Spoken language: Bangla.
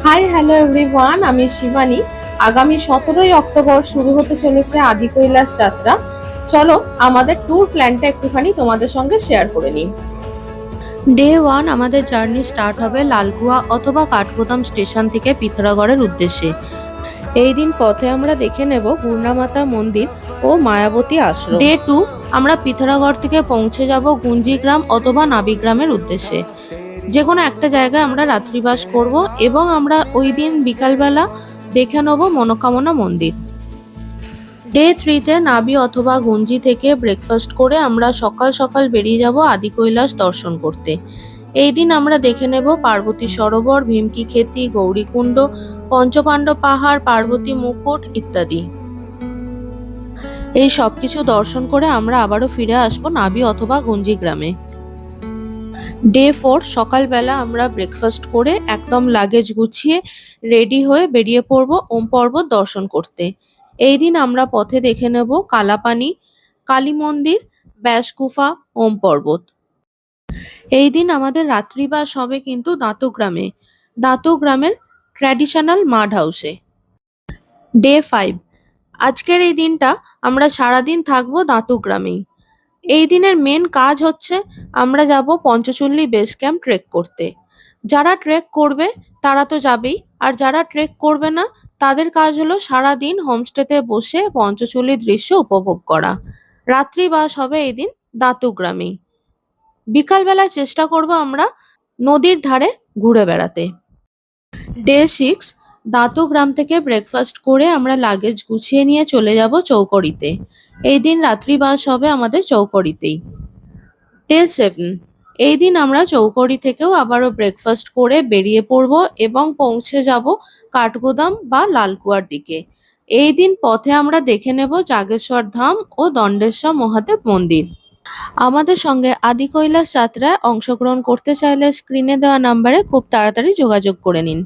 হাই হ্যালো এভরিওয়ান, আমি শিবানী। আগামী 17ই অক্টোবর শুরু হতে চলেছে আদি কৈলাস যাত্রা। চলো আমাদের ট্যুর প্ল্যানটা একটুখানি তোমাদের সঙ্গে শেয়ার করে নিই। ডে 1 আমাদের জার্নি স্টার্ট হবে লালকুয়া অথবা কাঠগোদাম স্টেশন থেকে পিথোরাগড়ের উদ্দেশ্যে। এই দিন পথে আমরা দেখে নেব গুরনামাতা মন্দির ও মায়াবতী আশ্রম। ডে 2 আমরা পিথোরাগড় থেকে পৌঁছে যাব গুঞ্জিগ্রাম অথবা নাবিগ্রামের উদ্দেশ্যে। যে কোনো একটা জায়গায় আমরা রাত্রিবাস করব এবং আমরা ওই দিন বিকালবেলা দেখে নেব মনোকামনা মন্দির। ডে 3-তে নাবি অথবা গুঞ্জি থেকে ব্রেকফাস্ট করে আমরা সকাল সকাল বেরিয়ে যাব আদি কৈলাস দর্শন করতে। এই দিন আমরা দেখে নেব পার্বতী সরোবর, ভীমকি খেতি, গৌরীকুণ্ড, পঞ্চপাণ্ডব পাহাড়, পার্বতী মুকুট ইত্যাদি। এই সবকিছু দর্শন করে আমরা আবারও ফিরে আসবো নাবি অথবা গুঞ্জি গ্রামে। ডে 4 সকালবেলা আমরা ব্রেকফাস্ট করে একদম লাগেজ গুছিয়ে রেডি হয়ে বেরিয়ে পড়ব ওম পর্বত দর্শন করতে। এই দিন আমরা পথে দেখে নেব কালাপানি, কালী মন্দির, ব্যাসগুফা, ওম পর্বত। এই দিন আমাদের রাত্রিবাস হবে কিন্তু দাঁতগ্রামে, দাঁতগ্রামের ট্র্যাডিশনাল মাড হাউসে। ডে 5 আজকের এই দিনটা আমরা সারাদিন থাকবো দাঁতগ্রামেই। এই দিনের মেন কাজ হচ্ছে আমরা যাব পঞ্চচল্লী বেস ক্যাম্প ট্রেক করতে। যারা ট্রেক করবে তারা তো যাবেই, আর যারা ট্রেক করবে না তাদের কাজ হলো সারাদিন হোমস্টেতে বসে পঞ্চচল্লীর দৃশ্য উপভোগ করা। রাত্রিবাস হবে এই দিন দাঁতুগ্রামেই। বিকালবেলা চেষ্টা করব আমরা নদীর ধারে ঘুরে বেড়াতে। ডে 6 দাঁতগ্রাম থেকে ব্রেকফাস্ট করে আমরা লাগেজ গুছিয়ে নিয়ে চলে যাব চৌকড়িতে। এই দিন রাত্রিবাস হবে আমাদের চৌকড়িতেই। ডে 7 এই দিন আমরা চৌকড়ি থেকেও আবারও ব্রেকফাস্ট করে বেরিয়ে পড়ব এবং পৌঁছে যাব কাঠগোদাম বা লালকুয়ার দিকে। এই দিন পথে আমরা দেখে নেব জাগেশ্বর ধাম ও দণ্ডেশ্বর মহাদেব মন্দির। আমাদের সঙ্গে আদি কৈলাস যাত্রায় অংশগ্রহণ করতে চাইলে স্ক্রিনে দেওয়া নাম্বারে খুব তাড়াতাড়ি যোগাযোগ করে নিন।